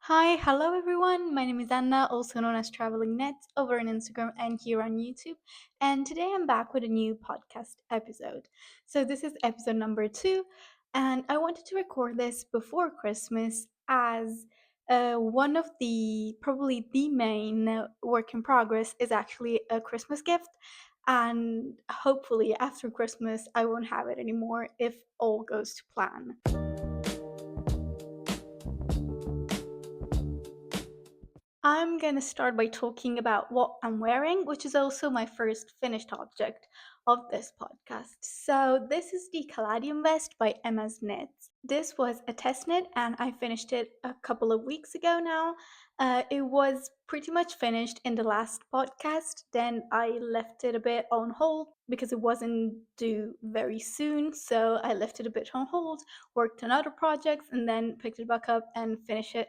Hi, hello everyone. My name is Anna, also known as Traveling Nets, over on Instagram and here on YouTube. And today I'm back with a new podcast episode. So this is episode number 2, and I wanted to record this before Christmas as one of probably the main work in progress is actually a Christmas gift. And hopefully after Christmas I won't have it anymore if all goes to plan. I'm gonna start by talking about what I'm wearing, which is also my first finished object of this podcast. So, this is the Caladium Vest by Emma's Knits. This was a test knit and I finished it a couple of weeks ago now. It was pretty much finished in the last podcast, then I left it a bit on hold because it wasn't due very soon. So, I left it a bit on hold, worked on other projects, and then picked it back up and finished it,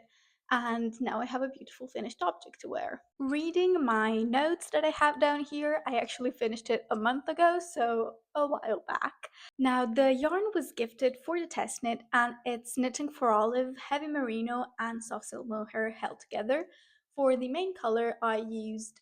and now I have a beautiful finished object to wear. Reading my notes that I have down here, I actually finished it a month ago, so a while back. Now, the yarn was gifted for the test knit, and it's Knitting for Olive, Heavy Merino, and Soft Silk Mohair held together. For the main color, I used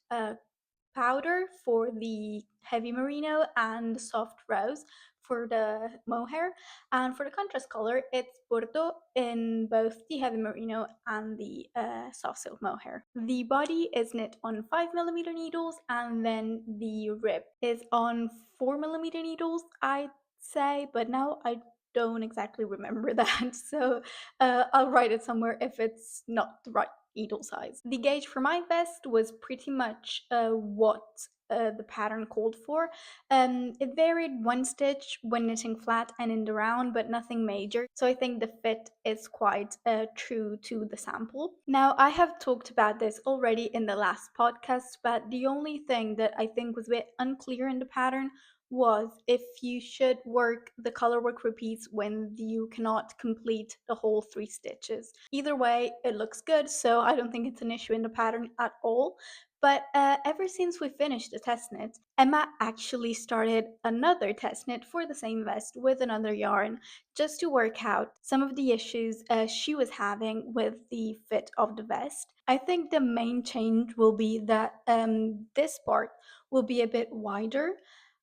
powder for the heavy merino and soft rose for the mohair, and for the contrast color it's Bordeaux in both the heavy merino and the soft silk mohair. The body is knit on 5mm needles, and then the rib is on 4mm needles, I'd say, but now I don't exactly remember that, so I'll write it somewhere if it's not the right needle size. The gauge for my vest was pretty much what the pattern called for. It varied one stitch when knitting flat and in the round, but nothing major. So I think the fit is quite true to the sample. Now, I have talked about this already in the last podcast, but the only thing that I think was a bit unclear in the pattern was if you should work the color work repeats when you cannot complete the whole 3 stitches. Either way, it looks good, so I don't think it's an issue in the pattern at all. But ever since we finished the test knit, Emma actually started another test knit for the same vest with another yarn, just to work out some of the issues she was having with the fit of the vest. I think the main change will be that this part will be a bit wider,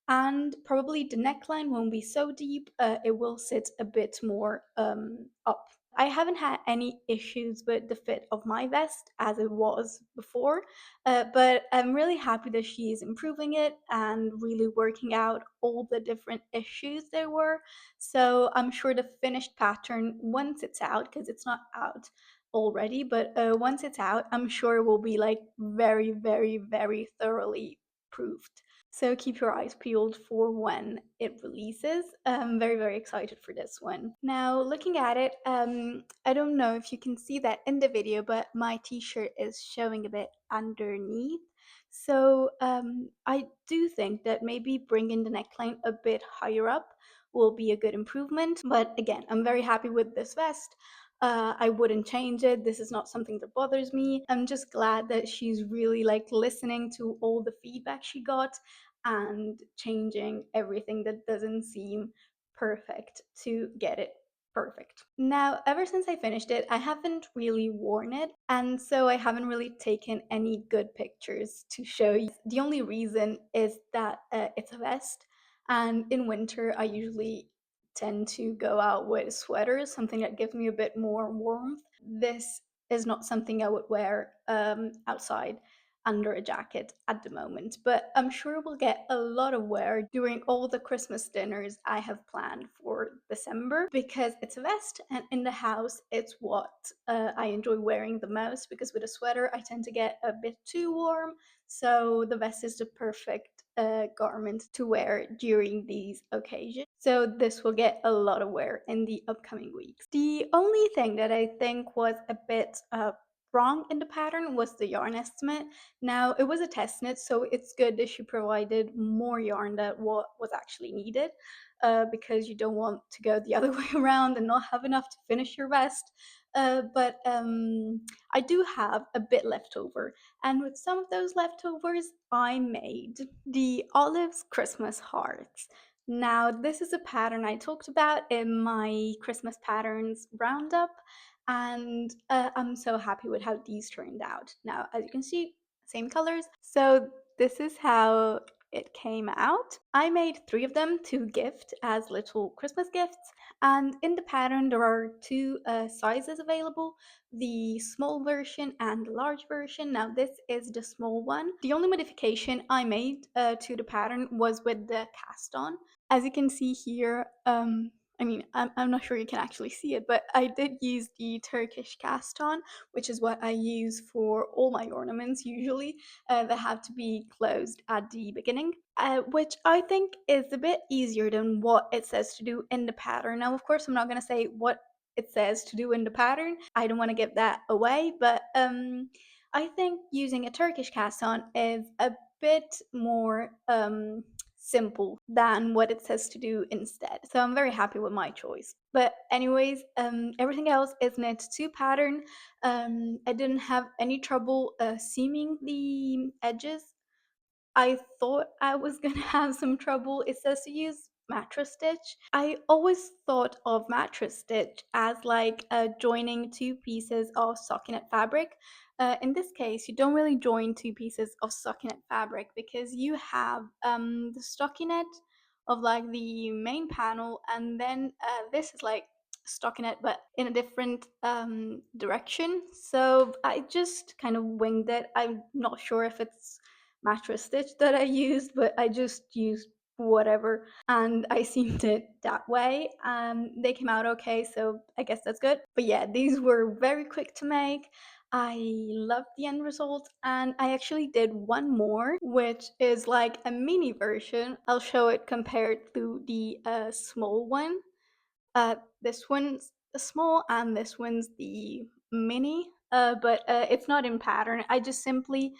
and probably the neckline won't be so deep. It will sit a bit more up. I haven't had any issues with the fit of my vest as it was before, but I'm really happy that she is improving it and really working out all the different issues there were. So I'm sure the finished pattern, once it's out, because it's not out already, but once it's out, I'm sure it will be like very, very, very thoroughly proved. So keep your eyes peeled for when it releases. I'm very, very excited for this one. Now, looking at it, I don't know if you can see that in the video, but my t-shirt is showing a bit underneath. So I do think that maybe bringing the neckline a bit higher up will be a good improvement. But again, I'm very happy with this vest. I wouldn't change it. This is not something that bothers me. I'm just glad that she's really like listening to all the feedback she got and changing everything that doesn't seem perfect to get it perfect. Now, ever since I finished it, I haven't really worn it, and so I haven't really taken any good pictures to show you. The only reason is that it's a vest, and in winter I usually tend to go out with sweaters, something that gives me a bit more warmth. This is not something I would wear outside under a jacket at the moment, but I'm sure we'll get a lot of wear during all the Christmas dinners I have planned for December, because it's a vest and in the house it's what I enjoy wearing the most, because with a sweater I tend to get a bit too warm, so the vest is the perfect garment to wear during these occasions. So this will get a lot of wear in the upcoming weeks. The only thing that I think was a bit wrong in the pattern was the yarn estimate. Now, it was a test knit, so it's good that she provided more yarn than what was actually needed, because you don't want to go the other way around and not have enough to finish your vest. But I do have a bit left over, and with some of those leftovers, I made the Olive's Christmas hearts. Now, this is a pattern I talked about in my Christmas patterns roundup, and I'm so happy with how these turned out. Now, as you can see, same colors. So this is how it came out. I made 3 of them to gift as little Christmas gifts, and in the pattern there are 2 sizes available, the small version and the large version. Now this is the small one. The only modification I made to the pattern was with the cast on. As you can see here, I mean, I'm not sure you can actually see it, but I did use the Turkish cast on, which is what I use for all my ornaments usually. That have to be closed at the beginning, which I think is a bit easier than what it says to do in the pattern. Now, of course, I'm not going to say what it says to do in the pattern. I don't want to give that away, but I think using a Turkish cast on is a bit more simple than what it says to do instead. So I'm very happy with my choice. But anyways, everything else is knit to pattern. I didn't have any trouble seaming the edges. I thought I was gonna have some trouble. It says to use mattress stitch. I always thought of mattress stitch as like joining 2 pieces of stockinette fabric. In this case, you don't really join 2 pieces of stockinette fabric because you have the stockinette of like the main panel, and then this is like stockinette but in a different direction. So I just kind of winged it. I'm not sure if it's mattress stitch that I used, but I just used whatever and I seamed it that way. They came out okay, so I guess that's good. But yeah, these were very quick to make. I loved the end result, and I actually did one more, which is like a mini version. I'll show it compared to the small one. This one's the small and this one's the mini, but it's not in pattern. I just simply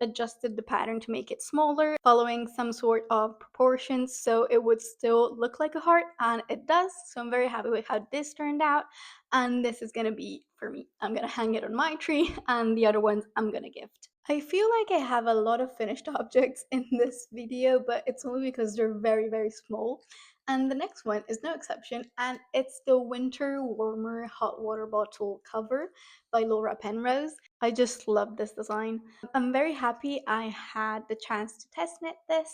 adjusted the pattern to make it smaller, following some sort of proportions so it would still look like a heart, and it does. So I'm very happy with how this turned out, and this is gonna be for me. I'm gonna hang it on my tree, and the other ones I'm gonna gift. I feel like I have a lot of finished objects in this video, but it's only because they're very, very small. And the next one is no exception, and it's the Winter Warmer Hot Water Bottle cover by Laura Penrose. I just love this design. I'm very happy I had the chance to test knit this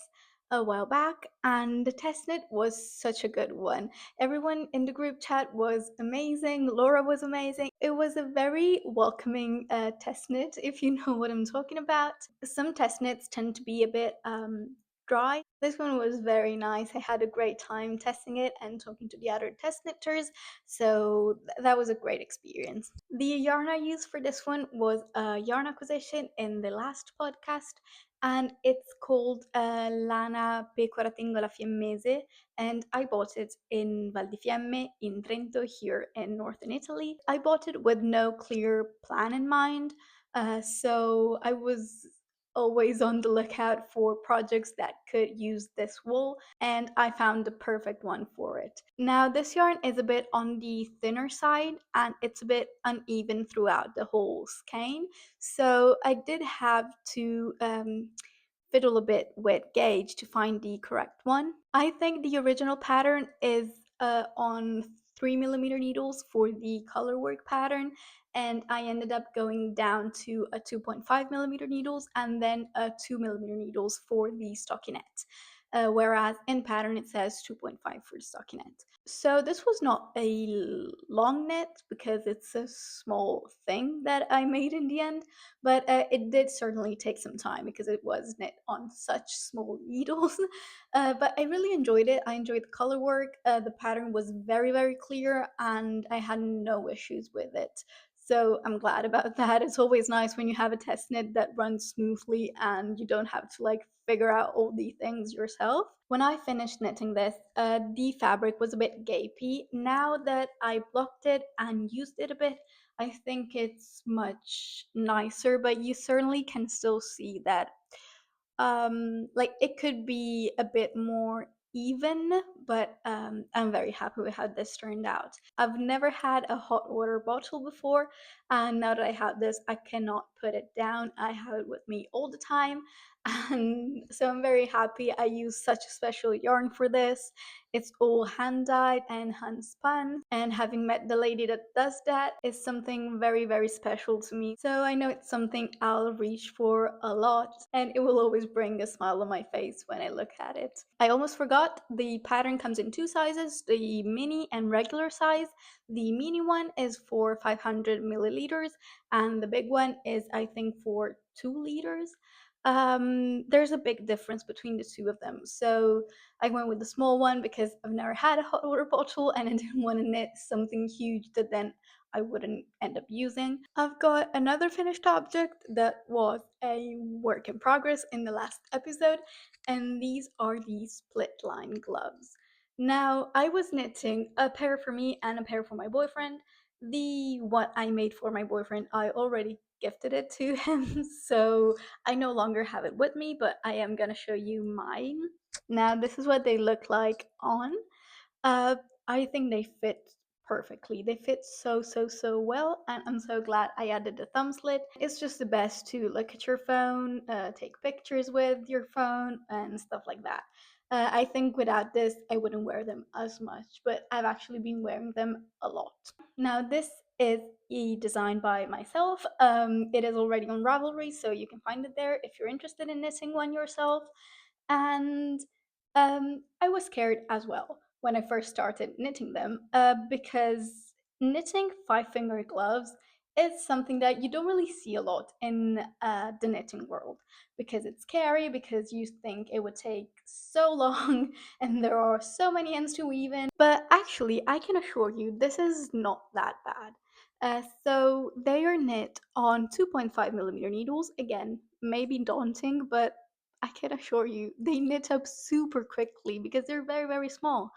a while back, and the test knit was such a good one. Everyone in the group chat was amazing. Laura was amazing. It was a very welcoming test knit, if you know what I'm talking about. Some test knits tend to be a bit dry. This one was very nice. I had a great time testing it and talking to the other test knitters, so that was a great experience. The yarn I used for this one was a yarn acquisition in the last podcast, and it's called Lana Pecoratingola Fiemmese, and I bought it in Val di Fiemme in Trento here in northern Italy. I bought it with no clear plan in mind, so I was always on the lookout for projects that could use this wool, and I found the perfect one for it. Now, this yarn is a bit on the thinner side and it's a bit uneven throughout the whole skein, so I did have to fiddle a bit with gauge to find the correct one. I think the original pattern is on 3mm needles for the colorwork pattern, and I ended up going down to a 2.5mm needles and then a 2mm needles for the stockinette. Whereas in pattern it says 2.5 for the stockinette. So this was not a long knit because it's a small thing that I made in the end, but it did certainly take some time because it was knit on such small needles. But I really enjoyed it. I enjoyed the color work. The pattern was very, very clear and I had no issues with it. So I'm glad about that. It's always nice when you have a test knit that runs smoothly and you don't have to like figure out all the things yourself. When I finished knitting this, the fabric was a bit gapey. Now that I blocked it and used it a bit, I think it's much nicer, but you certainly can still see that like it could be a bit more even, but I'm very happy with how this turned out. I've never had a hot water bottle before, and now that I have this, I cannot put it down. I have it with me all the time, And so I'm very happy I used such a special yarn for this. It's all hand dyed and hand spun, and having met the lady that does that is something very, very special to me. So I know it's something I'll reach for a lot, and it will always bring a smile on my face when I look at it. I almost forgot, the pattern comes in two sizes, the mini and regular size. The mini one is for 500 milliliters, and the big one is, I think, for 2 liters. There's a big difference between the two of them. So I went with the small one because I've never had a hot water bottle and I didn't want to knit something huge that then I wouldn't end up using. I've got another finished object that was a work in progress in the last episode, and these are the split line gloves. Now, I was knitting a pair for me and a pair for my boyfriend. The what I made for my boyfriend, I already gifted it to him, so I no longer have it with me, but I am gonna show you mine. Now, this is what they look like on. Uh, I think they fit perfectly. They fit so, so, so well, and I'm so glad I added the thumb slit. It's just the best to look at your phone, take pictures with your phone, and stuff like that. I think without this, I wouldn't wear them as much, but I've actually been wearing them a lot. Now, this is a design by myself. It is already on Ravelry, so you can find it there if you're interested in knitting one yourself. And I was scared as well when I first started knitting them, because knitting five finger gloves is something that you don't really see a lot in the knitting world, because it's scary, because you think it would take so long and there are so many ends to weave in. But actually, I can assure you, this is not that bad. So they are knit on 2.5 millimeter needles. Again, maybe daunting, but I can assure you, they knit up super quickly because they're very, very small.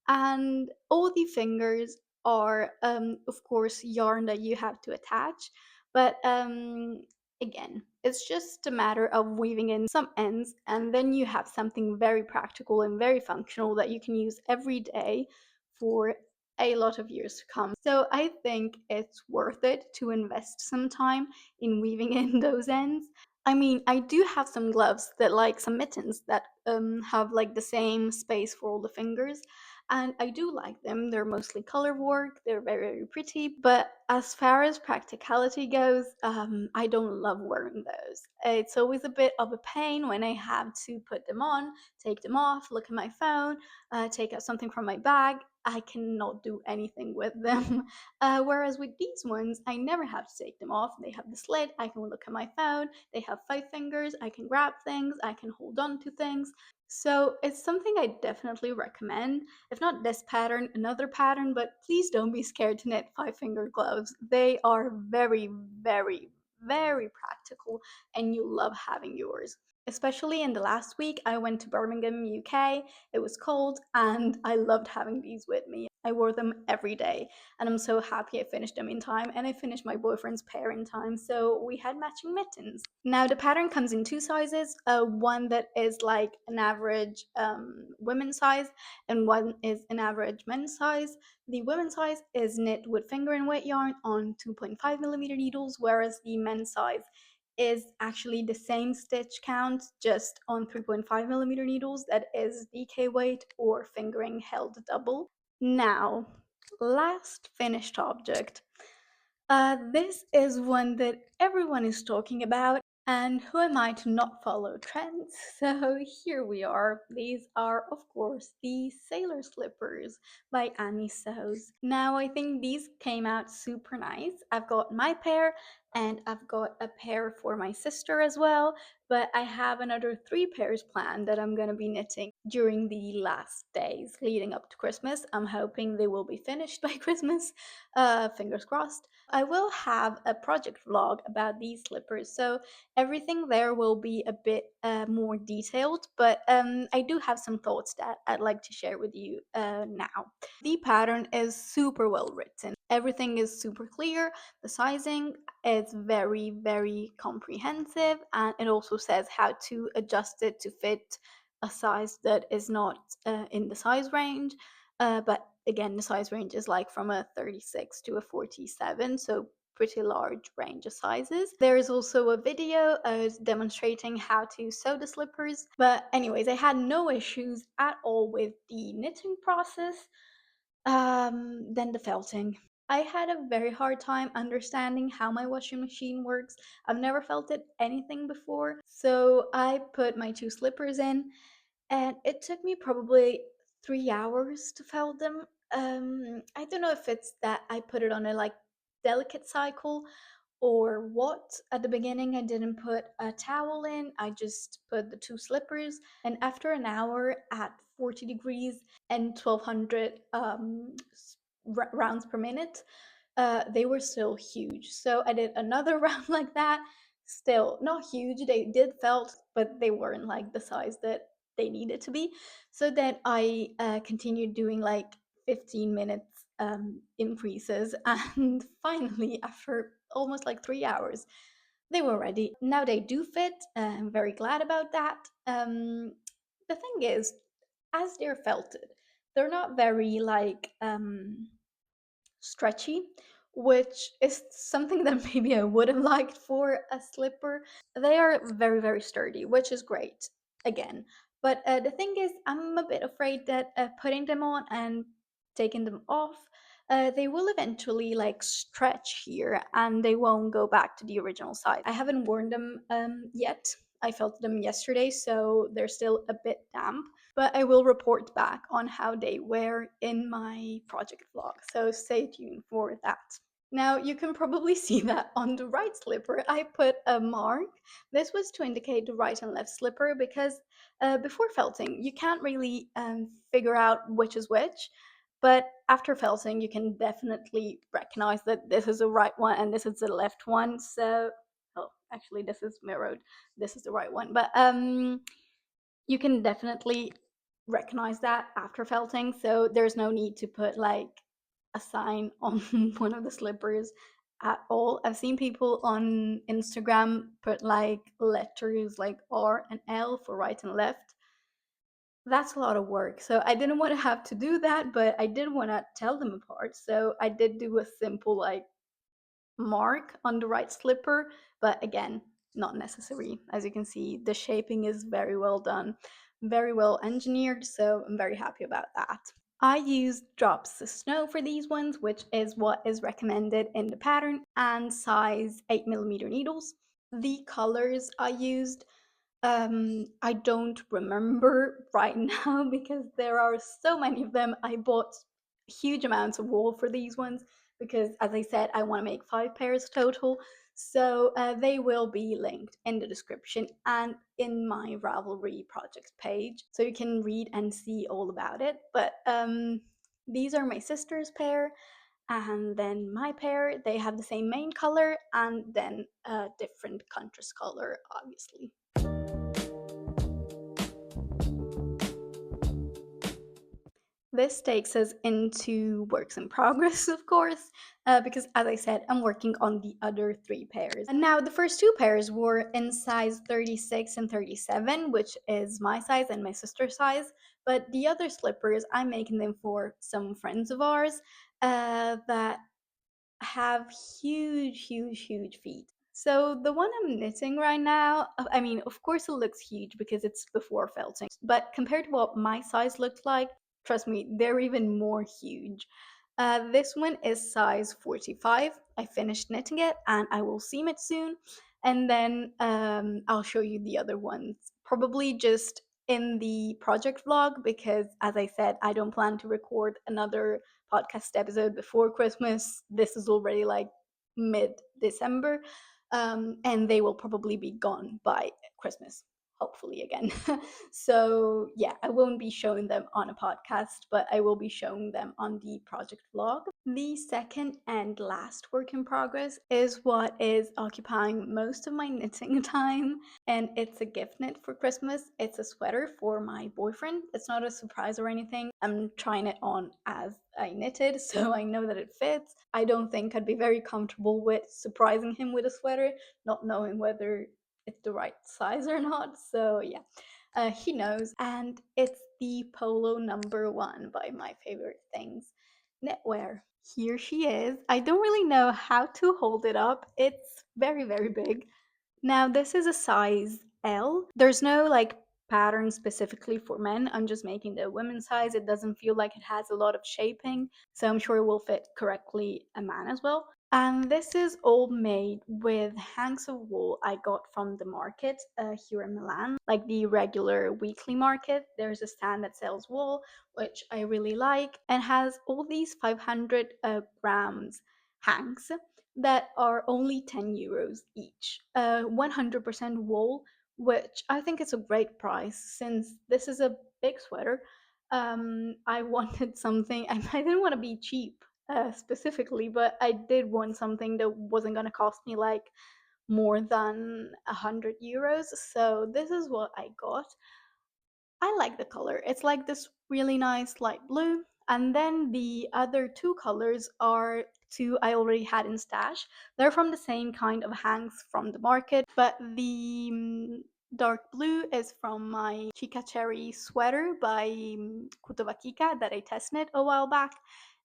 And all the fingers are, of course, yarn that you have to attach. But again, it's just a matter of weaving in some ends, and then you have something very practical and very functional that you can use every day for a lot of years to come. So I think it's worth it to invest some time in weaving in those ends. I mean, I do have some gloves that like some mittens that have like the same space for all the fingers, and I do like them. They're mostly color work, they're very, very pretty, but as far as practicality goes, I don't love wearing those. It's always a bit of a pain when I have to put them on, take them off, look at my phone, take out something from my bag. I cannot do anything with them. Whereas with these ones, I never have to take them off. They have the slit, I can look at my phone, they have five fingers, I can grab things, I can hold on to things. So it's something I definitely recommend. If not this pattern, another pattern, but please don't be scared to knit five finger gloves. They are very, very, very practical, and you love having yours. Especially in the last week, I went to Birmingham, UK. It was cold, and I loved having these with me. I wore them every day, and I'm so happy I finished them in time, and I finished my boyfriend's pair in time, so we had matching mittens. Now, the pattern comes in two sizes, one that is like an average women's size, and one is an average men's size. The women's size is knit with finger and weight yarn on 2.5 millimeter needles, whereas the men's size is actually the same stitch count, just on 3.5 millimeter needles. That is DK weight or fingering held double. Now, last finished object. This is one that everyone is talking about, and who am I to not follow trends? So here we are. These are, of course, the sailor slippers by Annie Sews. Now, I think these came out super nice. I've got my pair, and I've got a pair for my sister as well, but I have another 3 pairs planned that I'm gonna be knitting during the last days leading up to Christmas. I'm hoping they will be finished by Christmas, fingers crossed. I will have a project vlog about these slippers, so everything there will be a bit more detailed, but I do have some thoughts that I'd like to share with you now. The pattern is super well written. Everything is super clear. The sizing is very, very comprehensive, and it also says how to adjust it to fit a size that is not in the size range. But again, the size range is like from a 36 to a 47, so pretty large range of sizes. There is also a video demonstrating how to sew the slippers. But anyways, I had no issues at all with the knitting process. Then the felting. I had a very hard time understanding how my washing machine works. I've never felted anything before, so I put my two slippers in, and it took me probably 3 hours to felt them. I don't know if it's that I put it on a like delicate cycle or what. At the beginning, I didn't put a towel in, I just put the two slippers, and after an hour at 40 degrees and 1200 rounds per minute, they were still huge. So I did another round like that, still not huge. They did felt, but they weren't like the size that they needed to be. So then I continued doing like 15 minutes increases, and finally, after almost like 3 hours, they were ready. Now they do fit. I'm very glad about that. The thing is, as they're felted, they're not very like stretchy, which is something that maybe I would have liked for a slipper. They are very, very sturdy, which is great, again. But the thing is, I'm a bit afraid that putting them on and taking them off, they will eventually like stretch here and they won't go back to the original size. I haven't worn them yet. I felt them yesterday, so they're still a bit damp, but I will report back on how they wear in my project vlog, so stay tuned for that. Now you can probably see that on the right slipper I put a mark. This was to indicate the right and left slipper because before felting you can't really figure out which is which, but after felting you can definitely recognize that this is the right one and this is the left one. So, oh, actually this is mirrored, this is the right one, but you can definitely recognize that after felting, so there's no need to put like a sign on one of the slippers at all. I've seen people on Instagram put like letters like R and L for right and left. That's a lot of work, so I didn't want to have to do that, but I did want to tell them apart, so I did do a simple like mark on the right slipper, but again, not necessary. As you can see, the shaping is very well done, very well engineered, so I'm very happy about that. I used drops of snow for these ones, which is what is recommended in the pattern, and size 8mm needles. The colors I used, I don't remember right now because there are so many of them. I bought huge amounts of wool for these ones because, as I said, I want to make 5 pairs total. So they will be linked in the description and in my Ravelry project page, so you can read and see all about it. But these are my sister's pair, and then my pair. They have the same main color and then a different contrast color, obviously. This takes us into works in progress, of course, because as I said, I'm working on the other 3 pairs. And now the first 2 pairs were in size 36 and 37, which is my size and my sister's size. But the other slippers, I'm making them for some friends of ours that have huge, huge, huge feet. So the one I'm knitting right now, I mean, of course it looks huge because it's before felting, but compared to what my size looked like, trust me, they're even more huge. This one is size 45. I finished knitting it and I will seam it soon. And then I'll show you the other ones, probably just in the project vlog, because as I said, I don't plan to record another podcast episode before Christmas. This is already like mid-December, and they will probably be gone by Christmas, hopefully again. So yeah, I won't be showing them on a podcast, but I will be showing them on the project vlog. The second and last work in progress is what is occupying most of my knitting time, and it's a gift knit for Christmas. It's a sweater for my boyfriend. It's not a surprise or anything. I'm trying it on as I knitted, so I know that it fits. I don't think I'd be very comfortable with surprising him with a sweater, not knowing whether it's the right size or not. So yeah, he knows, and it's the Polo number 1 by My Favorite Things. Knitwear. Here she is. I don't really know how to hold it up. It's very, very big. Now, this is a size L. There's no like pattern specifically for men. I'm just making the women's size. It doesn't feel like it has a lot of shaping, so I'm sure it will fit correctly a man as well. And this is all made with hanks of wool I got from the market here in Milan, like the regular weekly market. There's a stand that sells wool, which I really like, and has all these 500 grams hanks that are only 10 euros each. 100% wool, which I think is a great price since this is a big sweater. I wanted something, I didn't want to be cheap specifically, but I did want something that wasn't going to cost me like more than 100 euros. So this is what I got. I like the color. It's like this really nice light blue. And then the other two colors are two I already had in stash. They're from the same kind of hanks from the market, but the dark blue is from my Chica Cherry sweater by Kutovakika that I test knit a while back.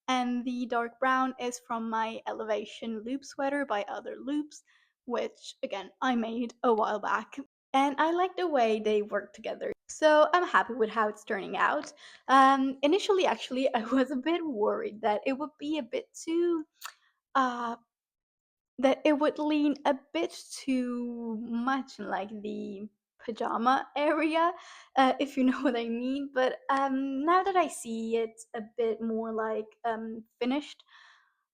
And the dark brown is from my Elevation loop sweater by Other Loops, which again I made a while back. And I like the way they work together. So I'm happy with how it's turning out. Initially, actually, I was a bit worried that it would be a bit too, uh, that it would lean a bit too much in like the pajama area, if you know what I mean. But now that I see it a bit more like finished,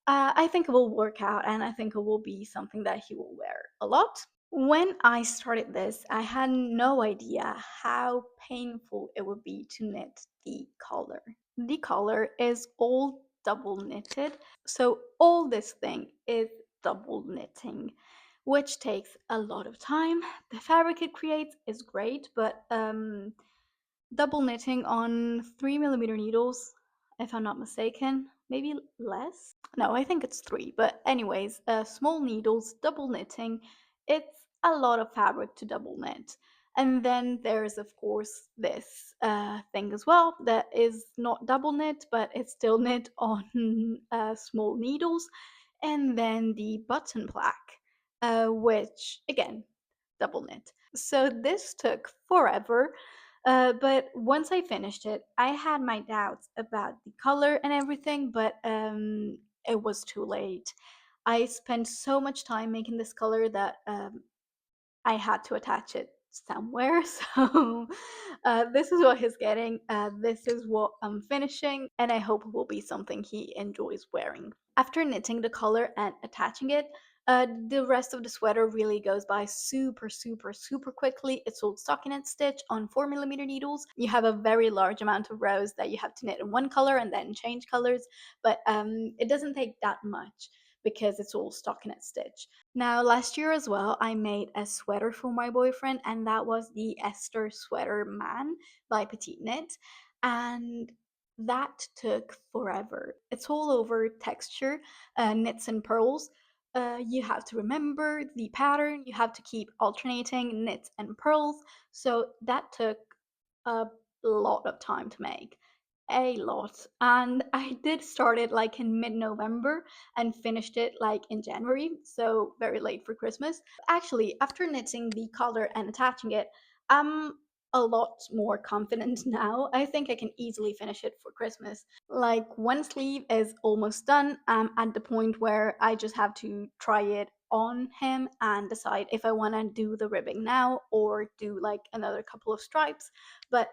I think it will work out and I think it will be something that he will wear a lot. When I started this, I had no idea how painful it would be to knit the collar. The collar is all double knitted, so all this thing is double knitting, which takes a lot of time. The fabric it creates is great, but double knitting on 3mm needles, if I'm not mistaken, maybe less. No, I think it's three, but anyways, small needles, double knitting, it's a lot of fabric to double knit. And then there's, of course, this thing as well that is not double knit, but it's still knit on small needles. And then the button plaque, which again, double knit. So this took forever. But once I finished it, I had my doubts about the color and everything, but it was too late. I spent so much time making this color that I had to attach it somewhere. So this is what he's getting. This is what I'm finishing, and I hope it will be something he enjoys wearing. After knitting the collar and attaching it, the rest of the sweater really goes by super, super, super quickly. It's all stockinette stitch on 4mm needles. You have a very large amount of rows that you have to knit in one color and then change colors, but it doesn't take that much because it's all stockinette stitch. Now, last year as well, I made a sweater for my boyfriend, and that was the Esther Sweater Man by Petite Knit. And that took forever. It's all over texture, knits and pearls. You have to remember the pattern, you have to keep alternating knits and pearls. So that took a lot of time to make. A lot. And I did start it like in mid November and finished it like in January, so very late for Christmas. Actually, after knitting the collar and attaching it, I'm a lot more confident now. I think I can easily finish it for Christmas. Like, one sleeve is almost done. I'm at the point where I just have to try it on him and decide if I want to do the ribbing now or do like another couple of stripes. But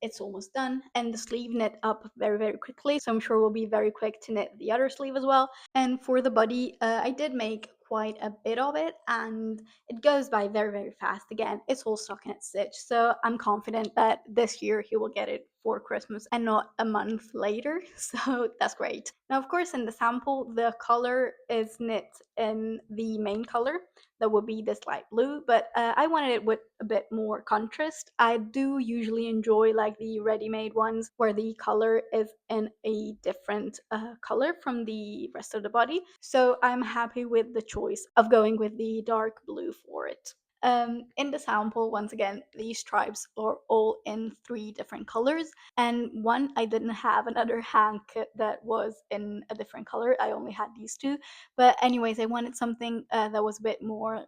it's almost done, and the sleeve knit up very, very quickly, so I'm sure we'll be very quick to knit the other sleeve as well. And for the body, I did make quite a bit of it, and it goes by very, very fast. Again, it's all stockinette stitch, so I'm confident that this year he will get it for Christmas and not a month later. So that's great. Now, of course, in the sample, the color is knit in the main color, that would be this light blue, but I wanted it with a bit more contrast. I do usually enjoy like the ready-made ones where the color is in a different color from the rest of the body, so I'm happy with the choice of going with the dark blue for it. In the sample, once again, these stripes are all in three different colors. And one, I didn't have another hand kit that was in a different color. I only had these two. But anyways, I wanted something that was a bit more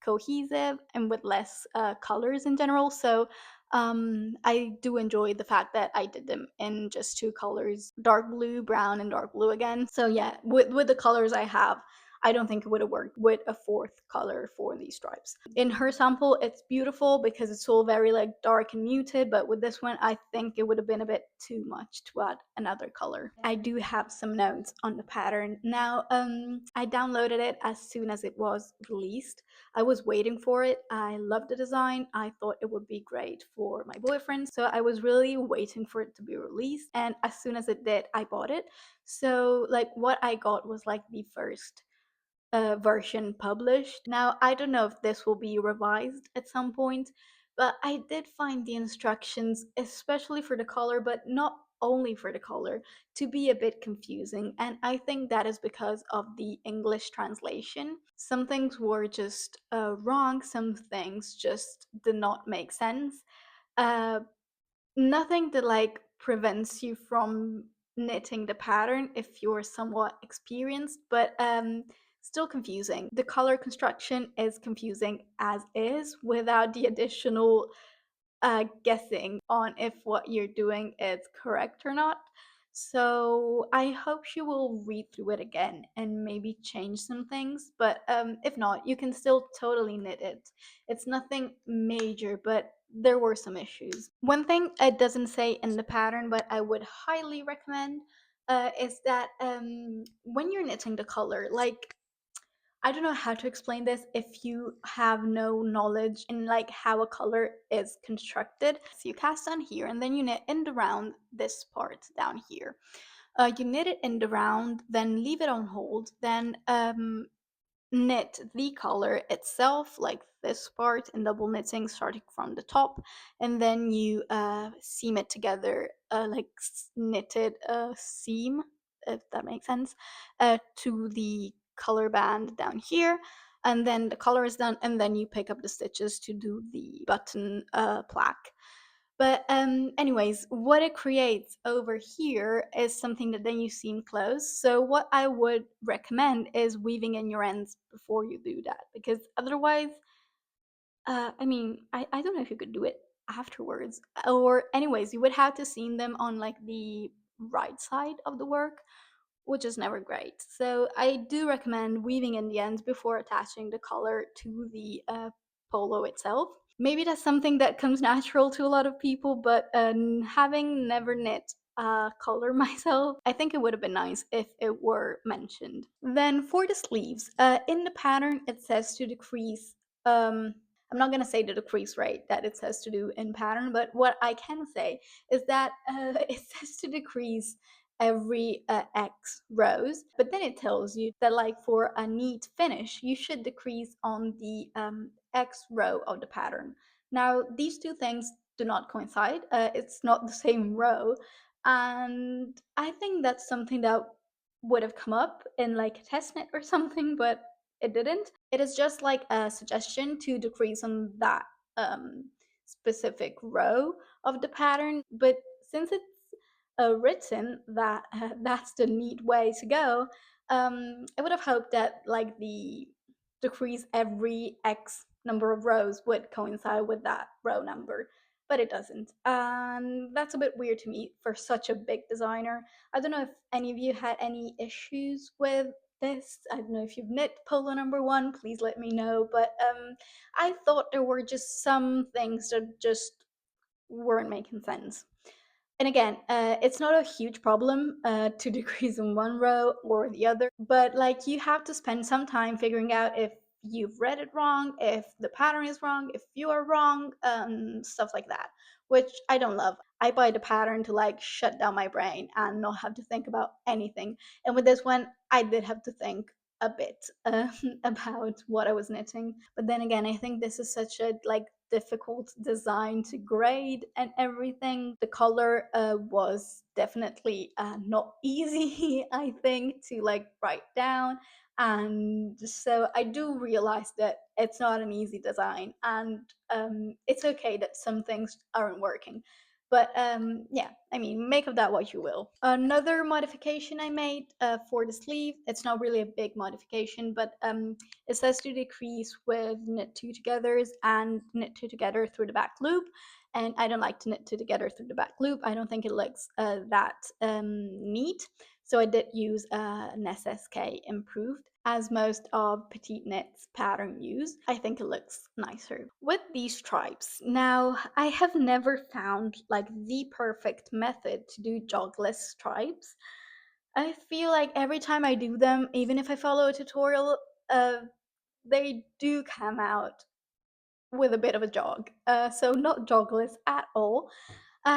cohesive and with less colors in general. So I do enjoy the fact that I did them in just two colors, dark blue, brown, and dark blue again. So yeah, with the colors I have, I don't think it would have worked with a fourth color for these stripes. In her sample, it's beautiful because it's all very like dark and muted, but with this one, I think it would have been a bit too much to add another color. I do have some notes on the pattern. Now, I downloaded it as soon as it was released. I was waiting for it. I loved the design. I thought it would be great for my boyfriend. So I was really waiting for it to be released. And as soon as it did, I bought it. So, like, what I got was like the first version published. Now, I don't know if this will be revised at some point, but I did find the instructions, especially for the color, but not only for the color, to be a bit confusing. And I think that is because of the English translation. Some things were just wrong, some things just did not make sense. Uh, Nothing that like prevents you from knitting the pattern if you're somewhat experienced, but still confusing. The color construction is confusing as is without the additional guessing on if what you're doing is correct or not. So I hope she will read through it again and maybe change some things. But if not, you can still totally knit it. It's nothing major, but there were some issues. One thing it doesn't say in the pattern, but I would highly recommend, is that when you're knitting the color, like I don't know how to explain this if you have no knowledge in like how a color is constructed. So you cast on here and then you knit in the round this part down here. You knit it in the round, then leave it on hold, then knit the color itself, like this part in double knitting starting from the top, and then you seam it together, like knitted seam, if that makes sense, to the color band down here. And then the color is done, and then you pick up the stitches to do the button plaque. But anyways, what it creates over here is something that then you seam close. So what I would recommend is weaving in your ends before you do that, because otherwise, I mean, I don't know if you could do it afterwards. Or anyways, you would have to seam them on like the right side of the work, which is never great. So I do recommend weaving in the ends before attaching the color to the polo itself. Maybe that's something that comes natural to a lot of people, but having never knit color myself, I think it would have been nice if it were mentioned. Then for the sleeves, in the pattern it says to decrease, I'm not gonna say the decrease rate that it says to do in pattern, but what I can say is that it says to decrease every X rows, but then it tells you that like for a neat finish, you should decrease on the X row of the pattern. Now, these two things do not coincide. It's not the same row. And I think that's something that would have come up in like a test knit or something, but it didn't. It is just like a suggestion to decrease on that specific row of the pattern. But since it's written that that's the neat way to go, I would have hoped that like the decrease every X number of rows would coincide with that row number, but it doesn't. And that's a bit weird to me for such a big designer. I don't know if any of you had any issues with this. I don't know if you've knit polo number one, please let me know. But I thought there were just some things that just weren't making sense. And again, it's not a huge problem to decrease in one row or the other, but like you have to spend some time figuring out if you've read it wrong, if the pattern is wrong, if you are wrong, stuff like that, which I don't love. I buy the pattern to like shut down my brain and not have to think about anything. And with this one, I did have to think a bit about what I was knitting. But then again, I think this is such a like difficult design to grade and everything. The color was definitely not easy, I think, to like write down. And so I do realize that it's not an easy design, and it's okay that some things aren't working. But yeah, I mean, make of that what you will. Another modification I made for the sleeve, it's not really a big modification, but it says to decrease with knit two togethers and knit two together through the back loop. And I don't like to knit two together through the back loop. I don't think it looks that neat. So I did use an SSK improved, as most of Petite Knit's pattern use. I think it looks nicer. With these stripes, now I have never found like the perfect method to do jogless stripes. I feel like every time I do them, even if I follow a tutorial, uh, they do come out with a bit of a jog. So not jogless at all.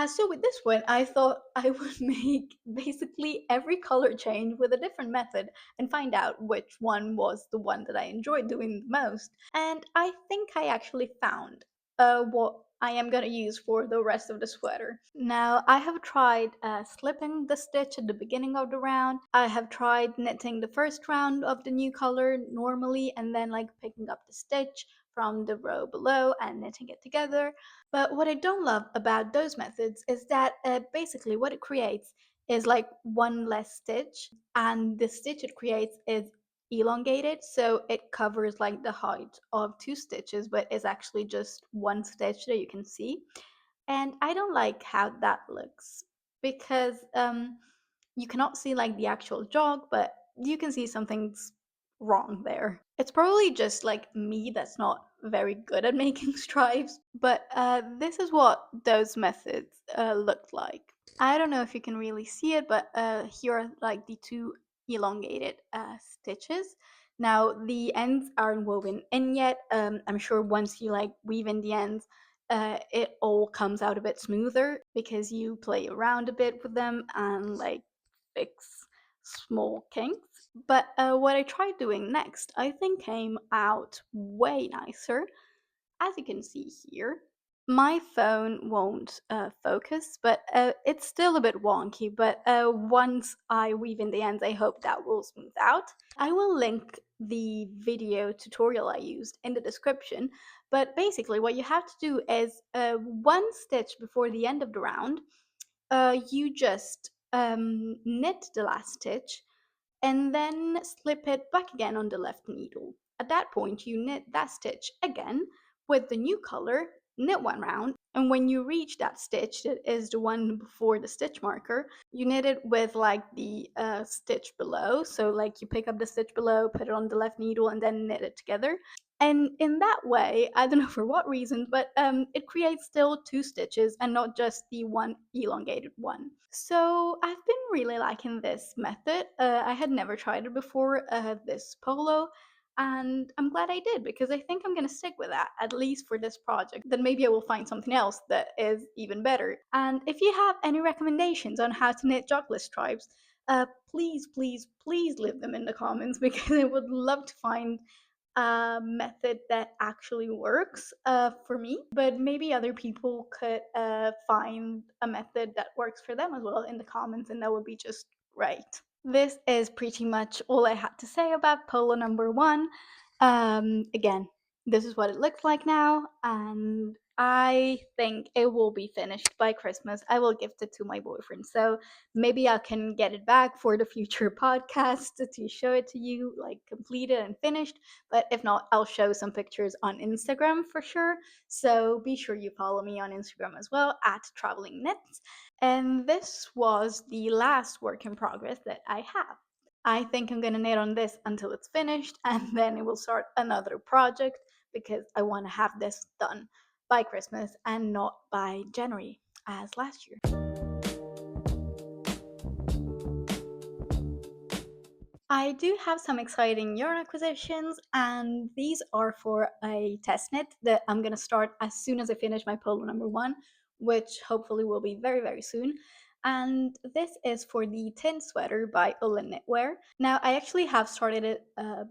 So with this one, I thought I would make basically every color change with a different method and find out which one was the one that I enjoyed doing the most. And I think I actually found what I am going to use for the rest of the sweater. Now, I have tried slipping the stitch at the beginning of the round. I have tried knitting the first round of the new color normally and then like picking up the stitch from the row below and knitting it together. But what I don't love about those methods is that basically what it creates is like one less stitch, and the stitch it creates is elongated, so it covers like the height of two stitches, but is actually just one stitch that you can see. And I don't like how that looks because you cannot see like the actual jog, but you can see something's wrong there. It's probably just like me that's not very good at making stripes, but this is what those methods looked like. I don't know if you can really see it, but here are like the two elongated stitches. Now the ends aren't woven in yet. I'm sure once you like weave in the ends, it all comes out a bit smoother because you play around a bit with them and like fix small kinks. But what I tried doing next, I think came out way nicer. As you can see here, my phone won't focus, but it's still a bit wonky. But once I weave in the ends, I hope that will smooth out. I will link the video tutorial I used in the description. But basically, what you have to do is one stitch before the end of the round, you just knit the last stitch and then slip it back again on the left needle. At that point, you knit that stitch again with the new color, knit one round, and when you reach that stitch that is the one before the stitch marker, you knit it with like the stitch below. So like you pick up the stitch below, put it on the left needle, and then knit it together. And in that way, I don't know for what reason, but it creates still two stitches and not just the one elongated one. So I've been really liking this method. I had never tried it before, this polo, and I'm glad I did because I think I'm going to stick with that, at least for this project. Then maybe I will find something else that is even better. And if you have any recommendations on how to knit jogless stripes, please, please, please leave them in the comments because I would love to find a method that actually works for me, but maybe other people could find a method that works for them as well in the comments, and that would be just great. This is pretty much all I had to say about Polo number one. Again, this is what it looks like now, and I think it will be finished by Christmas. I will gift it to my boyfriend, so maybe I can get it back for the future podcast to show it to you, like completed and finished. But if not, I'll show some pictures on Instagram for sure. So be sure you follow me on Instagram as well at Traveling Knits. And this was the last work in progress that I have. I think I'm gonna knit on this until it's finished, and then it will start another project because I want to have this done by Christmas and not by January as last year. I do have some exciting yarn acquisitions, and these are for a test knit that I'm gonna start as soon as I finish my polo number one, which hopefully will be very, very soon. And this is for the tin sweater by Ullen Knitwear. Now, I actually have started it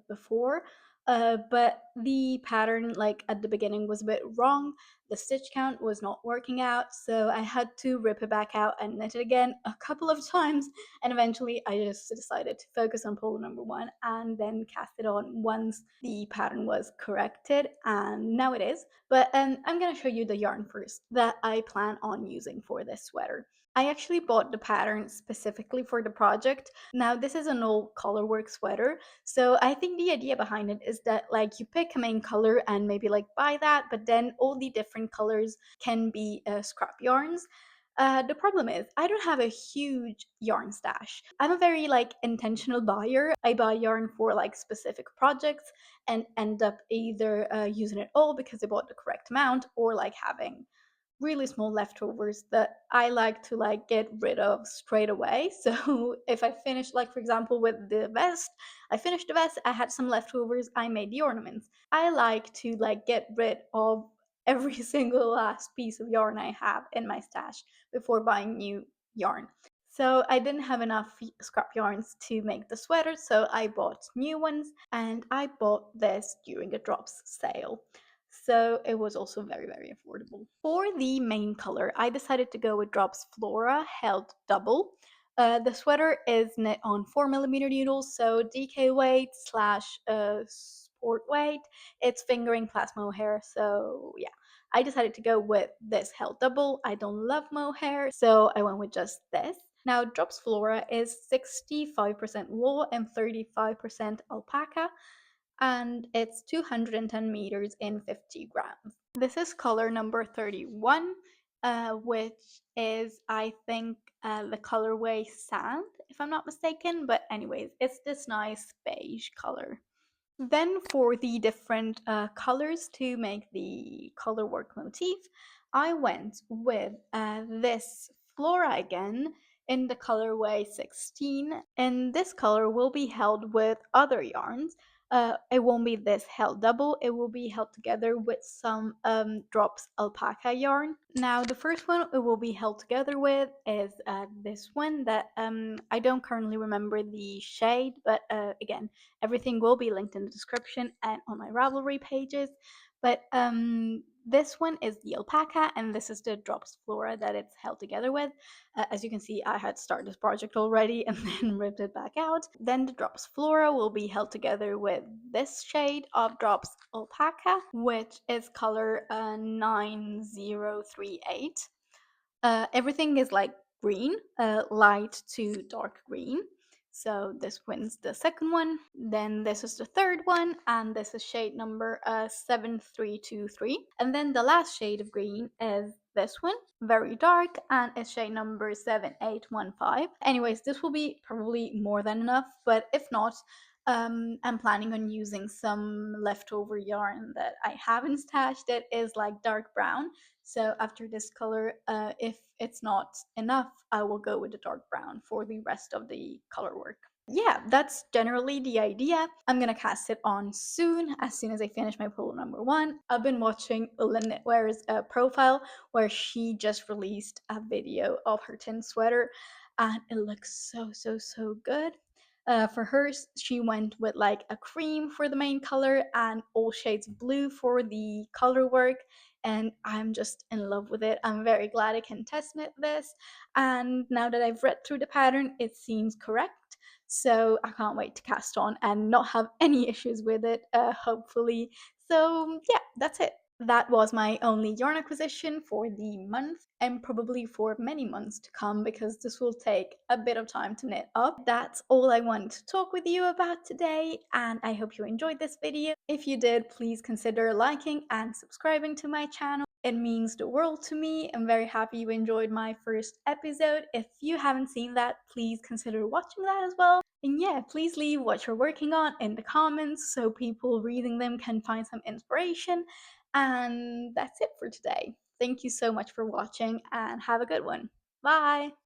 before, but the pattern, like at the beginning, was a bit wrong. The stitch count was not working out, so I had to rip it back out and knit it again a couple of times. And eventually, I just decided to focus on polo number one and then cast it on once the pattern was corrected, and now it is. But I'm gonna show you the yarn first that I plan on using for this sweater. I actually bought the pattern specifically for the project. Now, this is an old colorwork sweater, so I think the idea behind it is that like you pick a main color and maybe like buy that, but then all the different colors can be scrap yarns. The problem is I don't have a huge yarn stash. I'm a very like intentional buyer. I buy yarn for like specific projects and end up either using it all because I bought the correct amount, or like having really small leftovers that I like to like get rid of straight away. So if I finish, like for example with the vest, I finished the vest, I had some leftovers, I made the ornaments. I like to like get rid of every single last piece of yarn I have in my stash before buying new yarn. So I didn't have enough scrap yarns to make the sweater, so I bought new ones, and I bought this during a drops sale. So it was also very, very affordable. For the main color, I decided to go with Drops Flora Held Double. The sweater is knit on 4mm needles, so DK weight slash sport weight. It's fingering plus mohair, so yeah. I decided to go with this Held Double. I don't love mohair, so I went with just this. Now, Drops Flora is 65% wool and 35% alpaca, and it's 210 meters in 50 grams. This is color number 31, which is, I think, the colorway Sand, if I'm not mistaken. But anyways, it's this nice beige color. Then for the different colors to make the colorwork motif, I went with this Flora again in the colorway 16, and this color will be held with other yarns. It won't be this held double, it will be held together with some drops alpaca yarn. Now the first one it will be held together with is this one that I don't currently remember the shade, but again, everything will be linked in the description and on my Ravelry pages. But this one is the alpaca, and this is the drops flora that it's held together with. As you can see, I had started this project already and then ripped it back out. Then the drops flora will be held together with this shade of drops alpaca, which is color 9038. Everything is like green, light to dark green. So this wins the second one. Then this is the third one, and this is shade number 7323. And then the last shade of green is this one, very dark, and it's shade number 7815. Anyways, this will be probably more than enough, but if not, I'm planning on using some leftover yarn that I haven't stashed that is like dark brown. So after this color, if it's not enough, I will go with the dark brown for the rest of the color work. Yeah, that's generally the idea. I'm gonna cast it on as soon as I finish my polo number one. I've been watching Ullen Knitwear's profile where she just released a video of her tin sweater, and it looks so, so, so good. For hers, she went with like a cream for the main color and all shades of blue for the color work, and I'm just in love with it. I'm very glad I can test knit this, and now that I've read through the pattern, it seems correct. So I can't wait to cast on and not have any issues with it, hopefully. So yeah, that's it. That was my only yarn acquisition for the month, and probably for many months to come, because this will take a bit of time to knit up. That's all I wanted to talk with you about today, and I hope you enjoyed this video. If you did, please consider liking and subscribing to my channel. It means the world to me. I'm very happy you enjoyed my first episode. If you haven't seen that, please consider watching that as well. And yeah, please leave what you're working on in the comments so people reading them can find some inspiration. And that's it for today. Thank you so much for watching, and have a good one. Bye!